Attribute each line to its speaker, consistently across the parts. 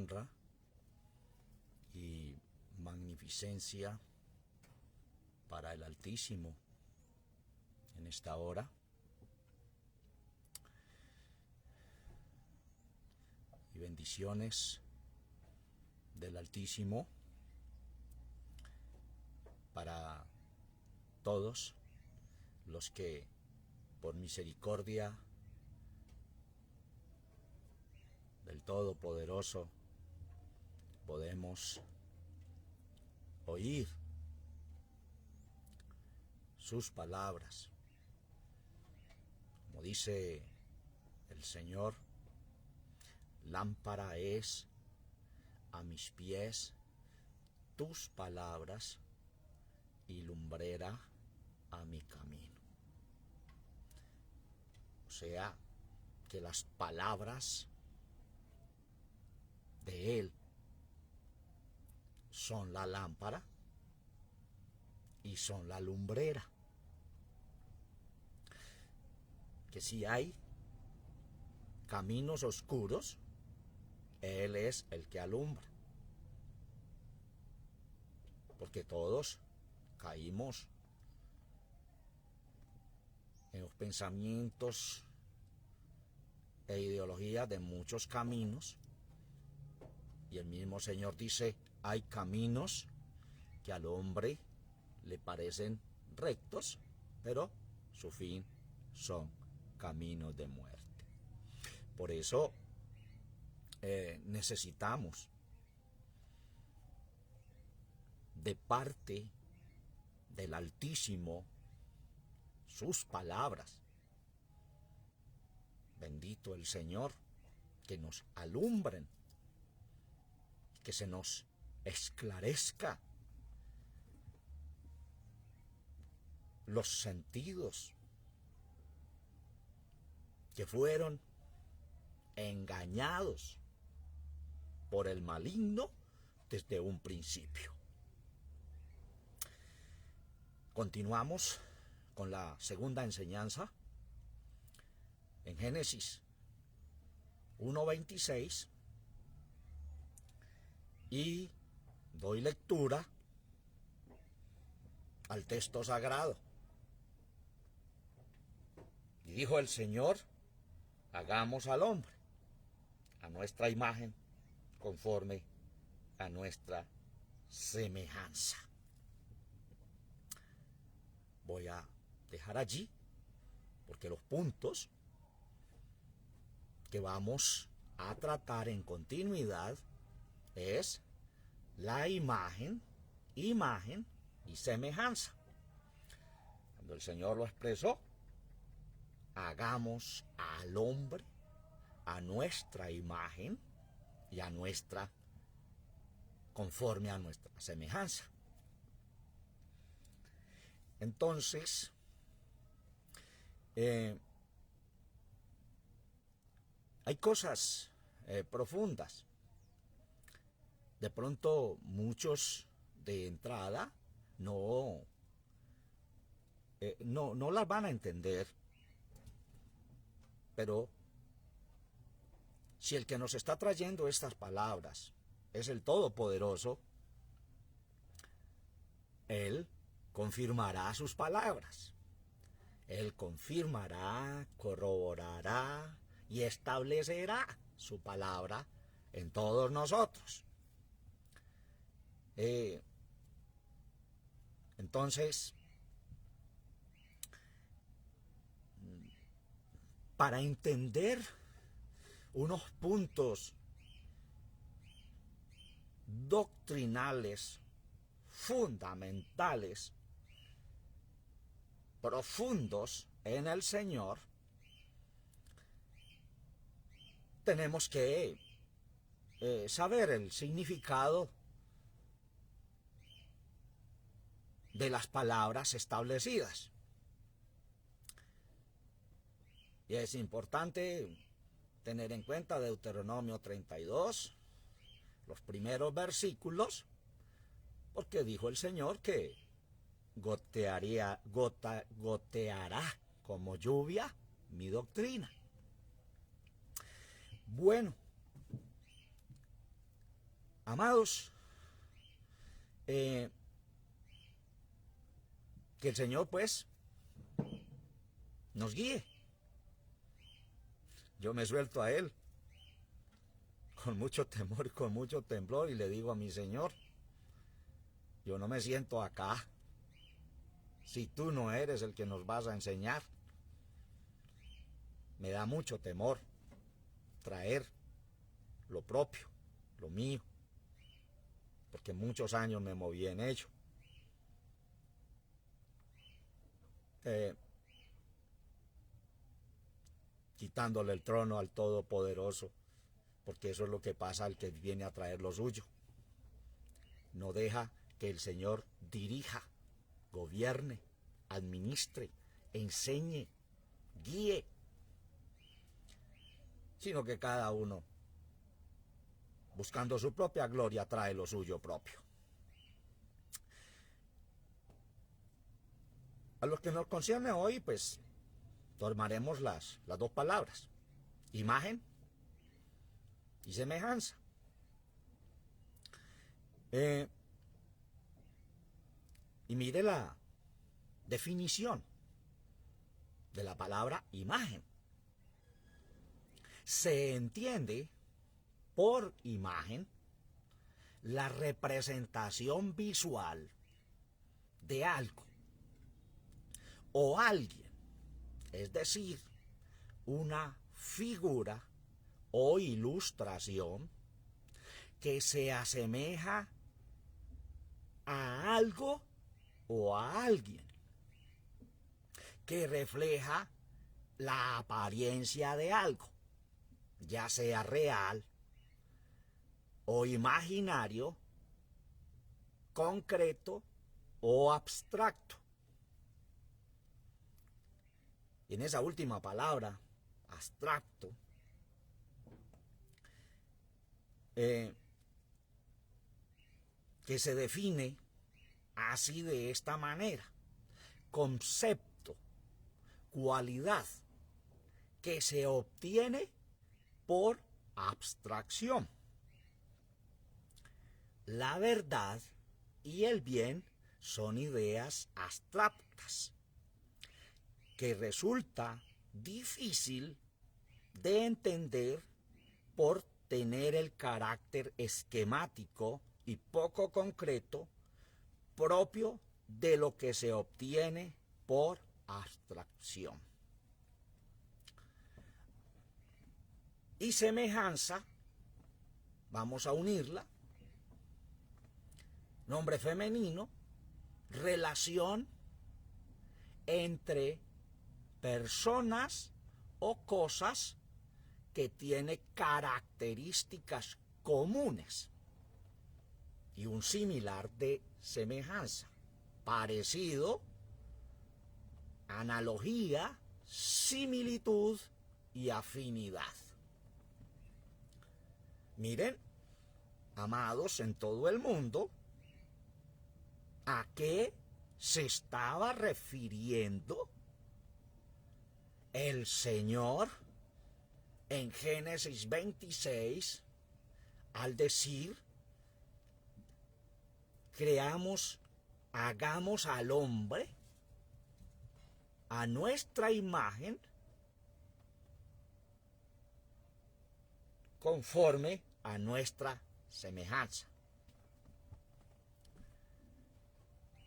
Speaker 1: honra y magnificencia para el Altísimo en esta hora. Y bendiciones del Altísimo para todos los que por misericordia del Todopoderoso podemos oír sus palabras. Como dice el Señor, lámpara es a mis pies tus palabras y lumbrera a mi camino. O sea, que las palabras de Él son la lámpara y son la lumbrera. Que si hay caminos oscuros, Él es el que alumbra. Porque todos caímos en los pensamientos e ideologías de muchos caminos. Y el mismo Señor dice, hay caminos que al hombre le parecen rectos, pero su fin son caminos de muerte. Por eso necesitamos de parte del Altísimo sus palabras. Bendito el Señor, que nos alumbren, que se nos esclarezca los sentidos que fueron engañados por el maligno desde un principio. Continuamos con la segunda enseñanza en Génesis 1:26 y doy lectura al texto sagrado. Y dijo el Señor, hagamos al hombre a nuestra imagen, conforme a nuestra semejanza. Voy a dejar allí, porque los puntos que vamos a tratar en continuidad es la imagen y semejanza. Cuando el Señor lo expresó, hagamos al hombre a nuestra imagen y a nuestra, conforme a nuestra semejanza. Entonces, hay cosas profundas. De pronto muchos de entrada no las van a entender, pero si el que nos está trayendo estas palabras es el Todopoderoso, Él confirmará sus palabras. Él confirmará, corroborará y establecerá su palabra en todos nosotros. Entonces, para entender unos puntos doctrinales fundamentales, profundos en el Señor, tenemos que saber el significado de las palabras establecidas. Y es importante tener en cuenta Deuteronomio 32, los primeros versículos, porque dijo el Señor que goteará como lluvia mi doctrina. Bueno, Amados, que el Señor pues nos guíe. Yo me suelto a Él con mucho temor y con mucho temblor y le digo a mi Señor, yo no me siento acá si tú no eres el que nos vas a enseñar. Me da mucho temor traer lo propio, lo mío, porque muchos años me moví en ello. Quitándole el trono al Todopoderoso, porque eso es lo que pasa al que viene a traer lo suyo. No deja que el Señor dirija, gobierne, administre, enseñe, guíe, sino que cada uno, buscando su propia gloria, trae lo suyo propio. A lo que nos concierne hoy, pues, tomaremos las dos palabras, imagen y semejanza. Y mire la definición de la palabra imagen. Se entiende por imagen la representación visual de algo o alguien, es decir, una figura o ilustración que se asemeja a algo o a alguien, que refleja la apariencia de algo, ya sea real o imaginario, concreto o abstracto. Y en esa última palabra, abstracto, que se define así de esta manera: concepto, cualidad que se obtiene por abstracción. La verdad y el bien son ideas abstractas que resulta difícil de entender por tener el carácter esquemático y poco concreto propio de lo que se obtiene por abstracción. Y semejanza, vamos a unirla, nombre femenino, relación entre personas o cosas que tiene características comunes, y un similar de semejanza, parecido, analogía, similitud y afinidad. Miren, amados, en todo el mundo, ¿a qué se estaba refiriendo el Señor en Génesis 26 al decir: hagamos al hombre a nuestra imagen, conforme a nuestra semejanza?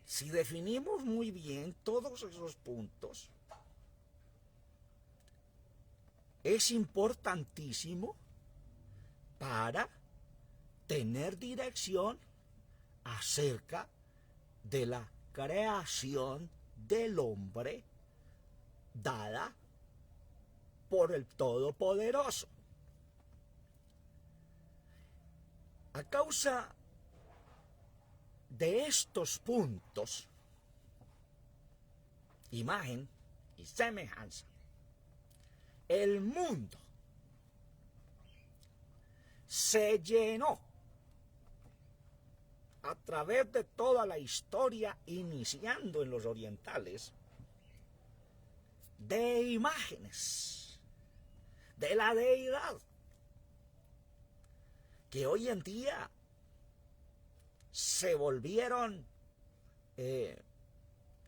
Speaker 1: Si definimos muy bien todos esos puntos, es importantísimo para tener dirección acerca de la creación del hombre dada por el Todopoderoso. A causa de estos puntos, imagen y semejanza, el mundo se llenó a través de toda la historia, iniciando en los orientales, de imágenes de la deidad, que hoy en día se volvieron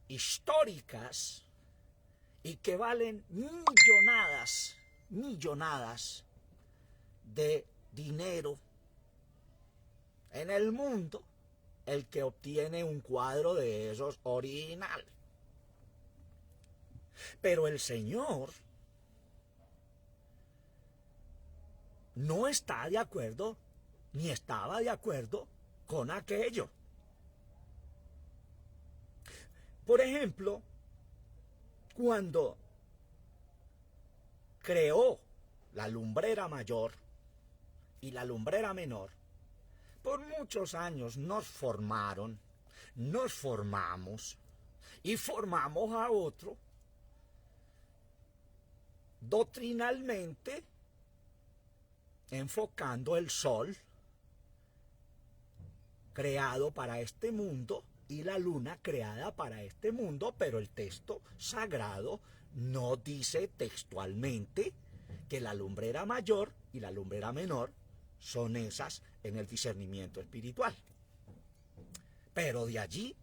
Speaker 1: históricas y que valen millonadas de dinero en el mundo el que obtiene un cuadro de esos original. Pero el Señor no está de acuerdo, ni estaba de acuerdo con aquello. Por ejemplo, cuando creó la lumbrera mayor y la lumbrera menor, por muchos años nos formamos y formamos a otro doctrinalmente, enfocando el sol creado para este mundo y la luna creada para este mundo, pero el texto sagrado no dice textualmente que la lumbrera mayor y la lumbrera menor son esas en el discernimiento espiritual. Pero de allí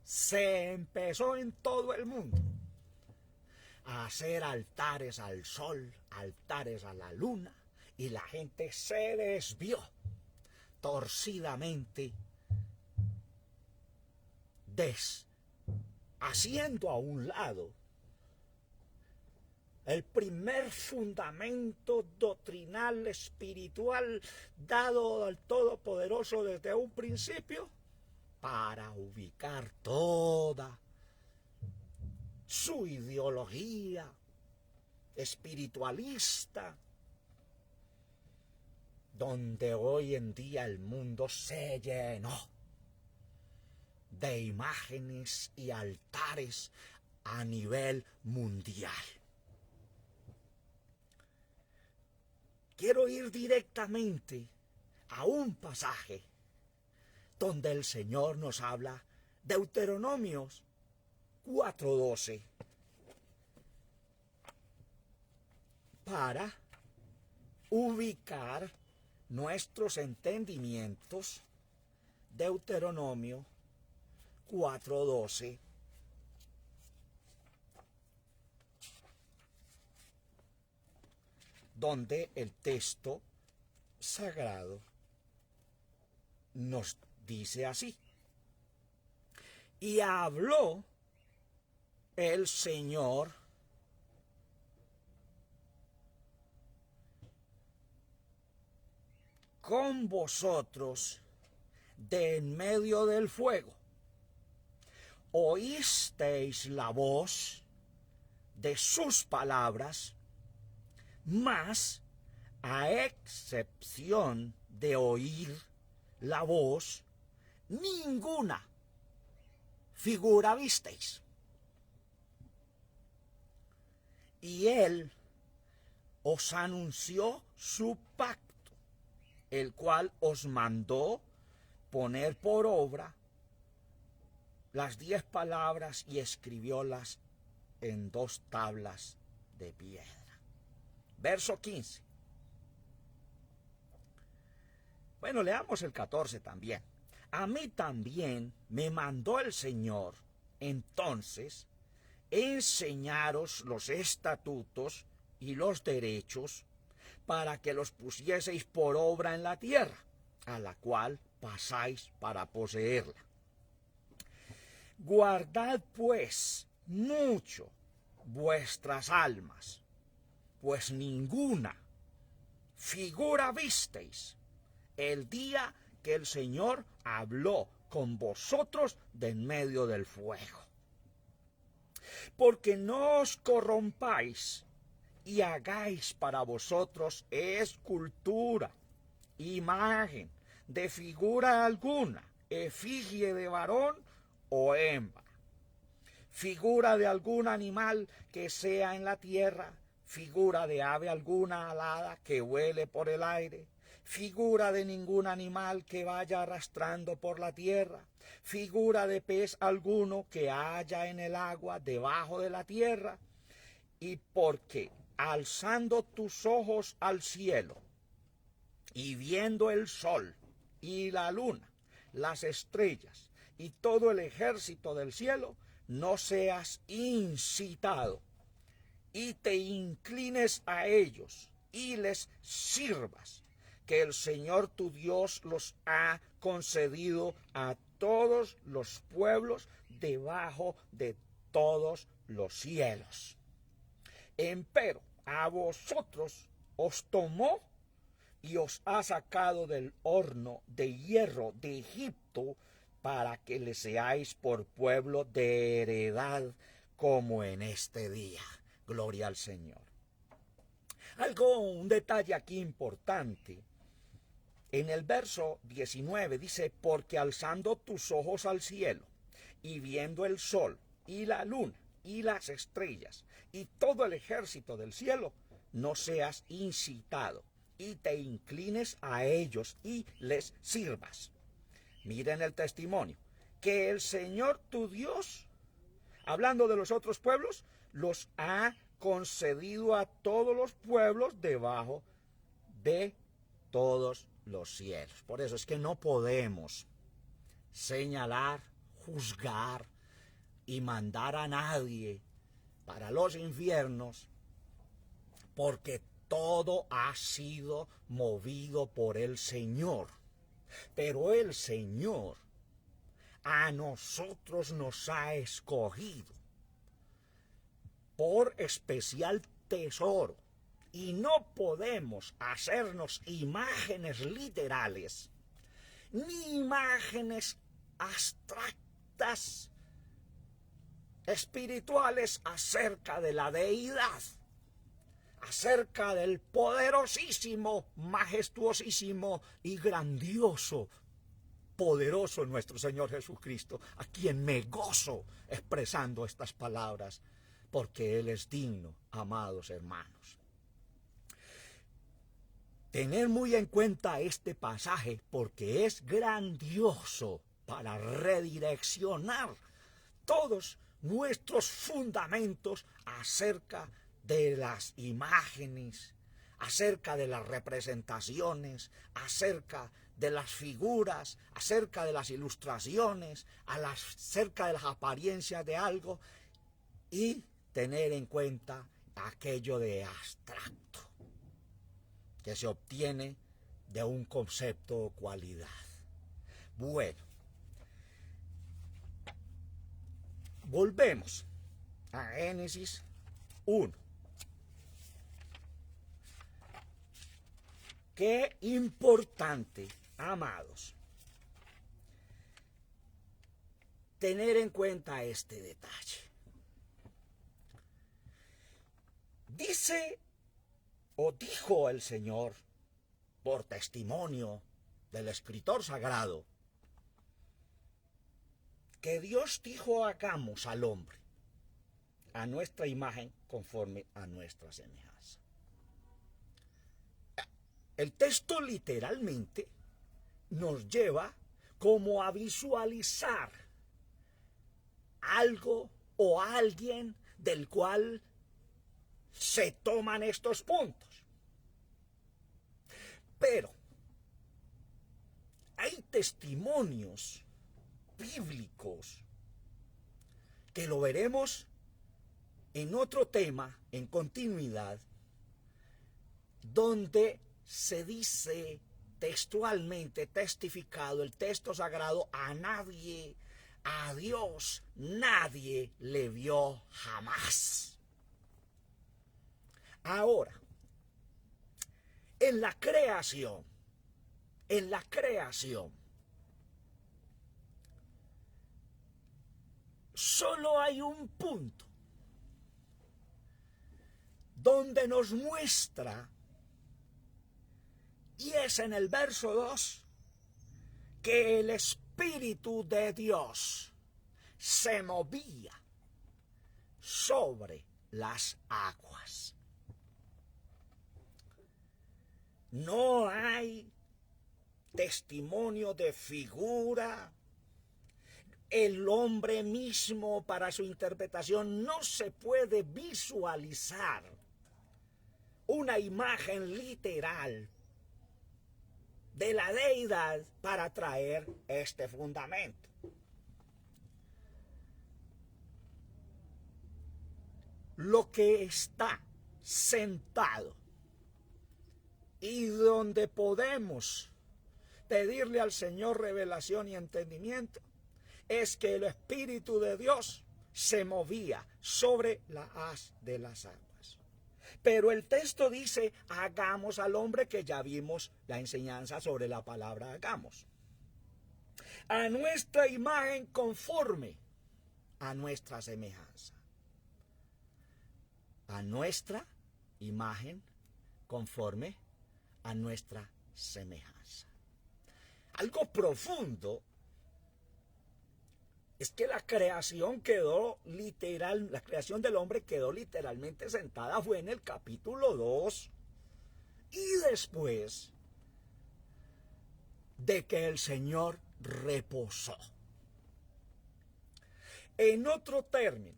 Speaker 1: se empezó en todo el mundo a hacer altares al sol, altares a la luna, y la gente se desvió torcidamente, haciendo a un lado el primer fundamento doctrinal espiritual dado al Todopoderoso desde un principio, para ubicar toda su ideología espiritualista, donde hoy en día el mundo se llenó de imágenes y altares a nivel mundial. Quiero ir directamente a un pasaje donde el Señor nos habla, Deuteronomios 4:12, para ubicar nuestros entendimientos. Deuteronomio 4:12. Donde el texto sagrado nos dice así: y habló el Señor con vosotros de en medio del fuego. Oísteis la voz de sus palabras, mas a excepción de oír la voz, ninguna figura visteis. Y él os anunció su pacto, el cual os mandó poner por obra las 10 palabras y escribiólas en 2 tablas de piedra. Verso 15. Bueno, leamos el 14 también. A mí también me mandó el Señor entonces enseñaros los estatutos y los derechos para que los pusieseis por obra en la tierra, a la cual pasáis para poseerla. Guardad pues mucho vuestras almas, pues ninguna figura visteis el día que el Señor habló con vosotros de en medio del fuego. Porque no os corrompáis y hagáis para vosotros escultura, imagen de figura alguna, efigie de varón o hembra, figura de algún animal que sea en la tierra, figura de ave alguna alada que vuele por el aire, figura de ningún animal que vaya arrastrando por la tierra, figura de pez alguno que haya en el agua debajo de la tierra. Y porque alzando tus ojos al cielo y viendo el sol y la luna, las estrellas y todo el ejército del cielo, no seas incitado y te inclines a ellos y les sirvas, que el Señor tu Dios los ha concedido a todos los pueblos debajo de todos los cielos. Empero a vosotros os tomó y os ha sacado del horno de hierro de Egipto, para que le seáis por pueblo de heredad, como en este día. Gloria al Señor. Un detalle aquí importante. En el verso 19 dice, porque alzando tus ojos al cielo y viendo el sol y la luna y las estrellas y todo el ejército del cielo, no seas incitado y te inclines a ellos y les sirvas. Miren el testimonio, que el Señor tu Dios, hablando de los otros pueblos, los ha concedido a todos los pueblos debajo de todos los cielos. Por eso es que no podemos señalar, juzgar y mandar a nadie para los infiernos, porque todo ha sido movido por el Señor. Pero el Señor a nosotros nos ha escogido por especial tesoro, y no podemos hacernos imágenes literales ni imágenes abstractas espirituales acerca de la deidad, acerca del poderosísimo, majestuosísimo y grandioso, poderoso nuestro Señor Jesucristo, a quien me gozo expresando estas palabras, porque Él es digno, amados hermanos. Tener muy en cuenta este pasaje, porque es grandioso para redireccionar todos nuestros fundamentos acerca de las imágenes, acerca de las representaciones, acerca de las figuras, acerca de las ilustraciones, acerca de las apariencias de algo, y tener en cuenta aquello de abstracto que se obtiene de un concepto o cualidad. Bueno, volvemos a Génesis 1. Qué importante, amados, tener en cuenta este detalle. Dice o dijo el Señor por testimonio del escritor sagrado que Dios dijo: hagamos al hombre a nuestra imagen, conforme a nuestra semejanza. El texto literalmente nos lleva como a visualizar algo o alguien del cual se toman estos puntos. Pero hay testimonios bíblicos que lo veremos en otro tema, en continuidad, donde se dice textualmente, testificado el texto sagrado, a nadie, a Dios, nadie le vio jamás. Ahora, en la creación, solo hay un punto donde nos muestra, y es en el verso 2, que el Espíritu de Dios se movía sobre las aguas. No hay testimonio de figura. El hombre mismo, para su interpretación, no se puede visualizar una imagen literal de la deidad para traer este fundamento. Lo que está sentado y donde podemos pedirle al Señor revelación y entendimiento es que el Espíritu de Dios se movía sobre la haz de las aguas. Pero el texto dice, hagamos al hombre, que ya vimos la enseñanza sobre la palabra hagamos. A nuestra imagen, conforme a nuestra semejanza. A nuestra imagen, conforme a nuestra semejanza. Algo profundo es que la creación quedó literal, la creación del hombre quedó literalmente sentada, fue en el capítulo 2, y después de que el Señor reposó. En otro término,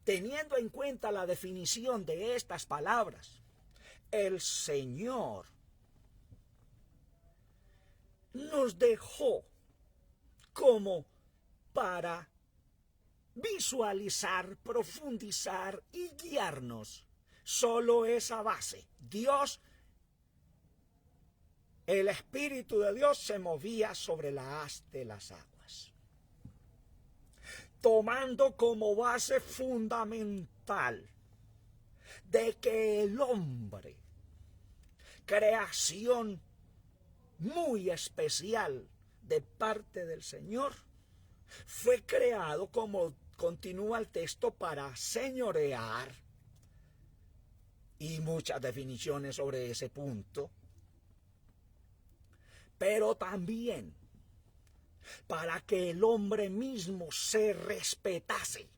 Speaker 1: teniendo en cuenta la definición de estas palabras, el Señor nos dejó como para visualizar, profundizar y guiarnos. Solo esa base. Dios, el Espíritu de Dios se movía sobre la haz de las aguas, tomando como base fundamental de que el hombre, creación muy especial de parte del Señor, fue creado, como continúa el texto, para señorear, y muchas definiciones sobre ese punto, pero también para que el hombre mismo se respetase.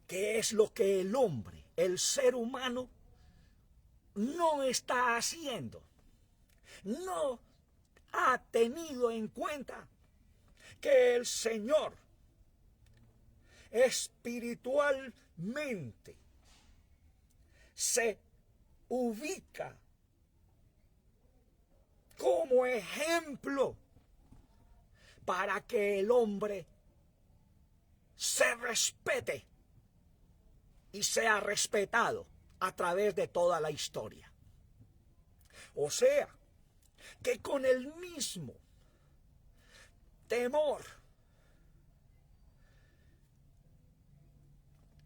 Speaker 1: ¿Qué es lo que el hombre, el ser humano, no está haciendo? No ha tenido en cuenta que el Señor espiritualmente se ubica como ejemplo para que el hombre se respete y sea respetado a través de toda la historia. O sea, que con el mismo temor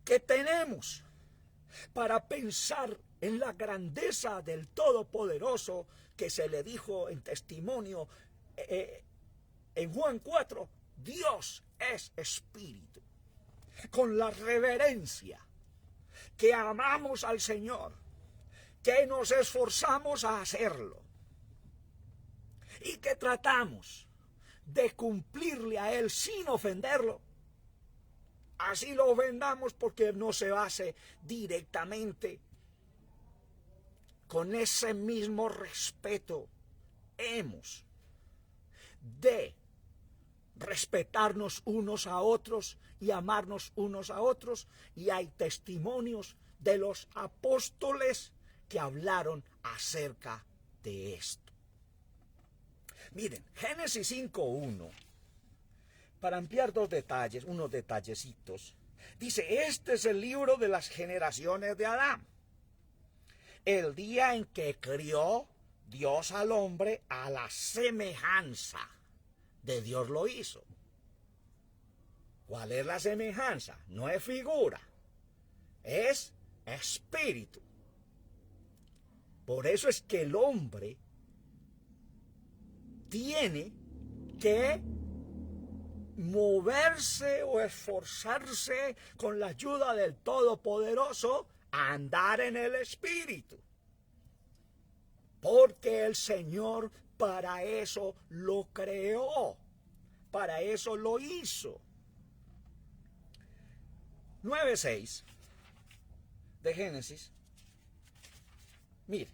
Speaker 1: que tenemos para pensar en la grandeza del Todopoderoso, que se le dijo en testimonio en Juan 4, Dios es espíritu. Con la reverencia que amamos al Señor, que nos esforzamos a hacerlo y que tratamos de cumplirle a Él sin ofenderlo, así lo ofendamos porque no se hace directamente. Con ese mismo respeto hemos de respetarnos unos a otros y amarnos unos a otros, y hay testimonios de los apóstoles que hablaron acerca de esto. Miren, Génesis 5:1, para ampliar dos detalles, unos detallecitos, dice, este es el libro de las generaciones de Adán. El día en que crió Dios al hombre, a la semejanza de Dios lo hizo. ¿Cuál es la semejanza? No es figura, es espíritu. Por eso es que el hombre tiene que moverse o esforzarse con la ayuda del Todopoderoso a andar en el Espíritu. Porque el Señor para eso lo creó, para eso lo hizo. 9:6 de Génesis. Mire.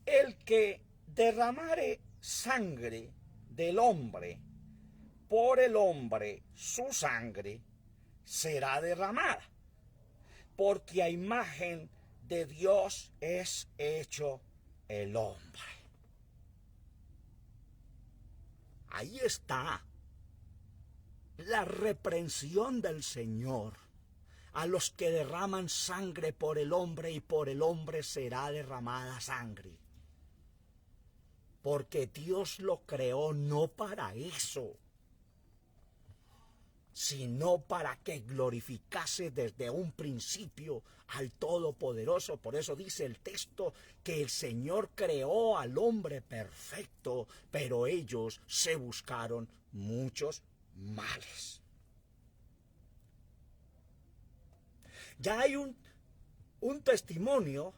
Speaker 1: El que derramare sangre del hombre, por el hombre su sangre será derramada. porque a imagen de Dios es hecho el hombre. Ahí está la reprensión del Señor a los que derraman sangre por el hombre, y por el hombre será derramada sangre. Porque Dios lo creó no para eso, sino para que glorificase desde un principio al Todopoderoso. Por eso dice el texto que el Señor creó al hombre perfecto, pero ellos se buscaron muchos males. Ya hay un testimonio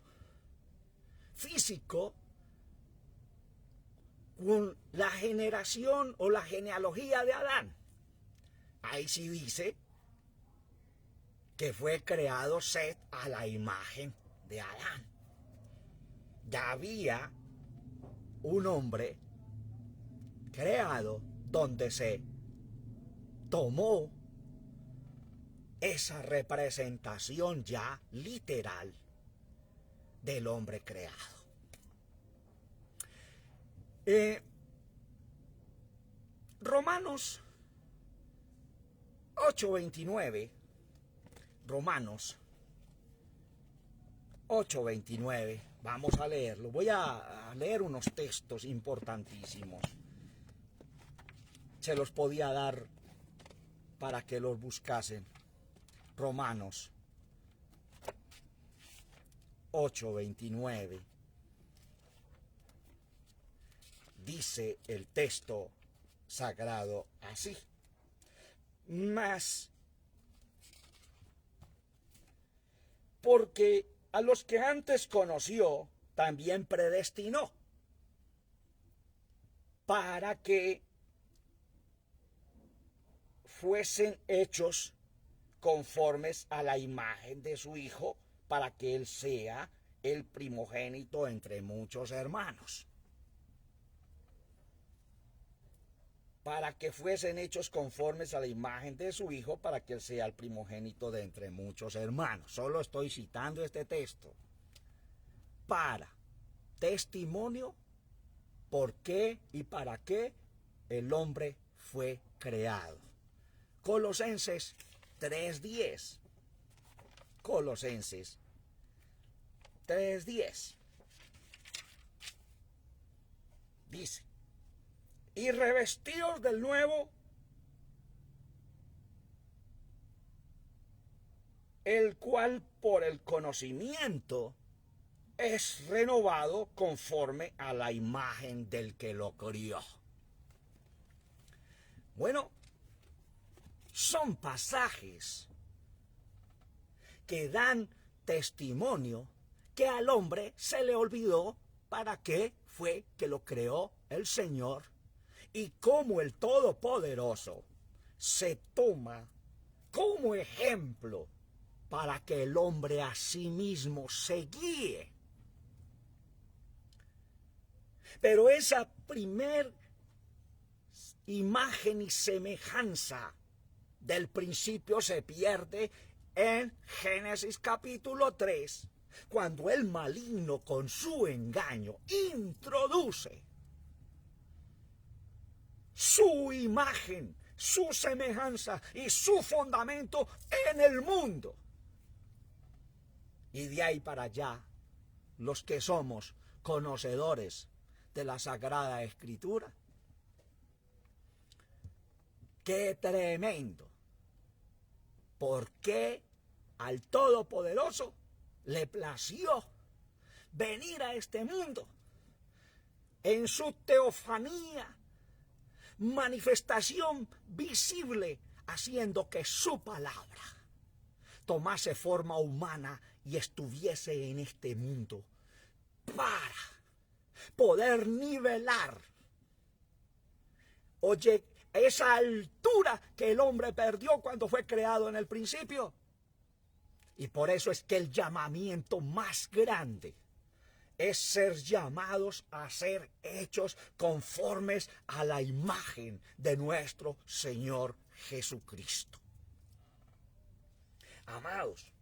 Speaker 1: físico con la generación o la genealogía de Adán. Ahí sí dice que fue creado Set a la imagen de Adán. Ya había un hombre creado donde se tomó esa representación ya literal del hombre creado. Romanos 8:29, Romanos 8:29, vamos a leerlo. Voy a leer unos textos importantísimos. Se los podía dar para que los buscasen. Romanos 8:29. Dice el texto sagrado así: mas, porque a los que antes conoció, también predestinó, para que fuesen hechos conformes a la imagen de su Hijo, para que Él sea el primogénito entre muchos hermanos. Para que fuesen hechos conformes a la imagen de su Hijo, para que Él sea el primogénito de entre muchos hermanos. Solo estoy citando este texto para testimonio por qué y para qué el hombre fue creado. Colosenses 3:10. Colosenses 3:10. Dice: y revestidos del nuevo, el cual por el conocimiento es renovado conforme a la imagen del que lo crió. Bueno, son pasajes que dan testimonio que al hombre se le olvidó para qué fue que lo creó el Señor, y cómo el Todopoderoso se toma como ejemplo para que el hombre a sí mismo se guíe. Pero esa primer imagen y semejanza del principio se pierde en Génesis capítulo 3, cuando el maligno con su engaño introduce su imagen, su semejanza y su fundamento en el mundo. Y de ahí para allá, los que somos conocedores de la Sagrada Escritura, ¡qué tremendo! ¿Por qué al Todopoderoso le plació venir a este mundo en su teofanía, manifestación visible, haciendo que su palabra tomase forma humana y estuviese en este mundo para poder nivelar, oye, esa altura que el hombre perdió cuando fue creado en el principio? Y por eso es que el llamamiento más grande es ser llamados a ser hechos conformes a la imagen de nuestro Señor Jesucristo. Amados,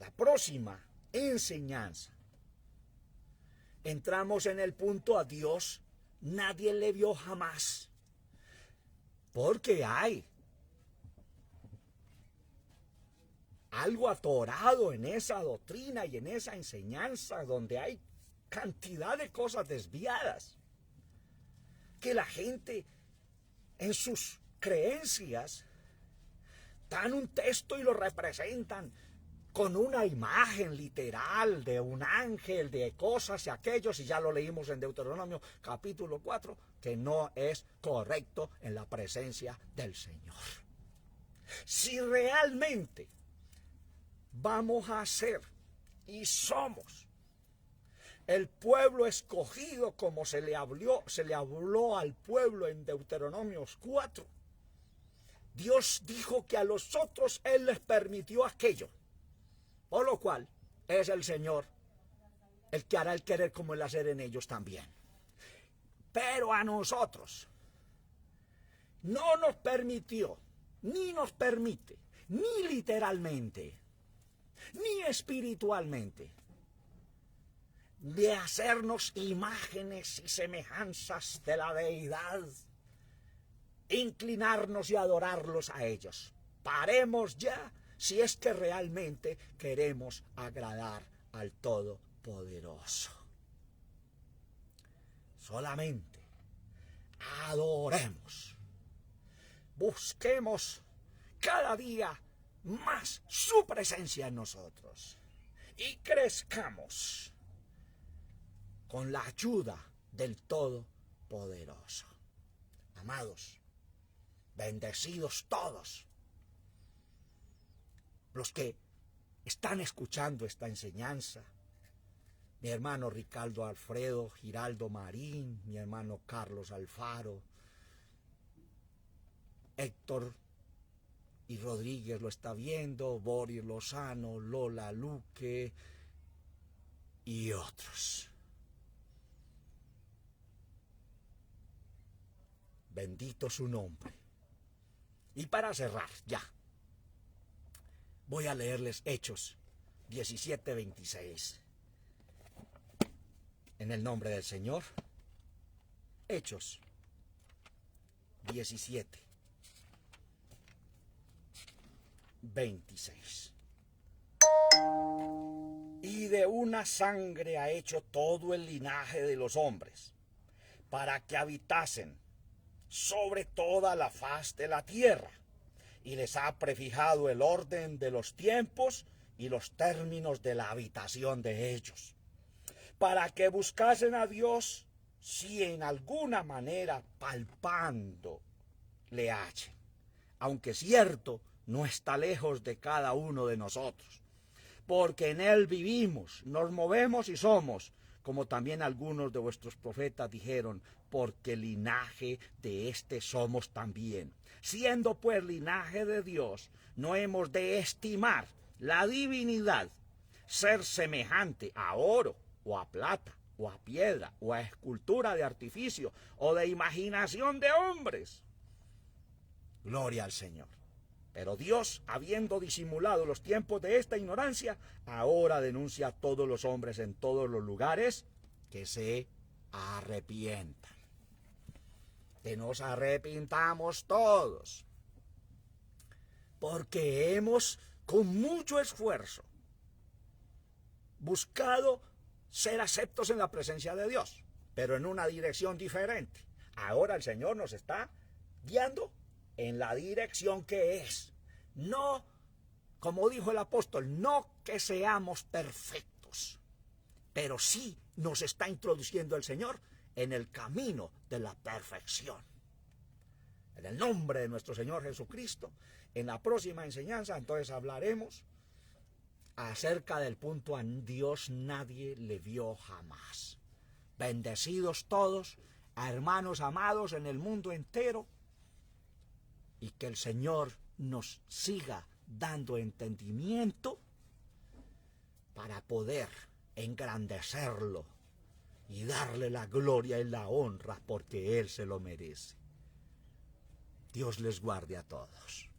Speaker 1: la próxima enseñanza, entramos en el punto: a Dios nadie le vio jamás. Porque hay algo atorado en esa doctrina y en esa enseñanza, donde hay cantidad de cosas desviadas, que la gente en sus creencias dan un texto y lo representan con una imagen literal de un ángel, de cosas y aquellos, y ya lo leímos en Deuteronomio capítulo 4, que no es correcto en la presencia del Señor. Si realmente vamos a ser y somos el pueblo escogido, como se le habló al pueblo en Deuteronomio 4, Dios dijo que a los otros Él les permitió aquello, por lo cual es el Señor el que hará el querer como el hacer en ellos también. Pero a nosotros no nos permitió, ni nos permite, ni literalmente, ni espiritualmente, de hacernos imágenes y semejanzas de la deidad, inclinarnos y adorarlos a ellos. Paremos ya, si es que realmente queremos agradar al Todopoderoso. Solamente adoremos, busquemos cada día más su presencia en nosotros y crezcamos con la ayuda del Todopoderoso. Amados, bendecidos todos los que están escuchando esta enseñanza: mi hermano Ricardo Alfredo Giraldo Marín, mi hermano Carlos Alfaro, Héctor y Rodríguez lo está viendo, Boris Lozano, Lola Luque y otros. Bendito su nombre. Y para cerrar, ya, voy a leerles Hechos 17:26. En el nombre del Señor. Hechos 17:26. Y de una sangre ha hecho todo el linaje de los hombres, para que habitasen sobre toda la faz de la tierra, y les ha prefijado el orden de los tiempos y los términos de la habitación de ellos, para que buscasen a Dios, si en alguna manera palpando le hallen, aunque cierto no está lejos de cada uno de nosotros, porque en Él vivimos, nos movemos y somos, como también algunos de vuestros profetas dijeron, porque linaje de éste somos también. Siendo pues linaje de Dios, no hemos de estimar la divinidad ser semejante a oro, o a plata, o a piedra, o a escultura de artificio, o de imaginación de hombres. Gloria al Señor. Pero Dios, habiendo disimulado los tiempos de esta ignorancia, ahora denuncia a todos los hombres en todos los lugares que se arrepientan. Que nos arrepintamos todos, porque hemos con mucho esfuerzo buscado ser aceptos en la presencia de Dios, pero en una dirección diferente. Ahora el Señor nos está guiando en la dirección que es. No, como dijo el apóstol, no que seamos perfectos, pero sí nos está introduciendo el Señor en el camino de la perfección. En el nombre de nuestro Señor Jesucristo, en la próxima enseñanza entonces hablaremos acerca del punto: a Dios nadie le vio jamás. Bendecidos todos, a hermanos amados en el mundo entero, y que el Señor nos siga dando entendimiento para poder engrandecerlo y darle la gloria y la honra, porque Él se lo merece. Dios les guarde a todos.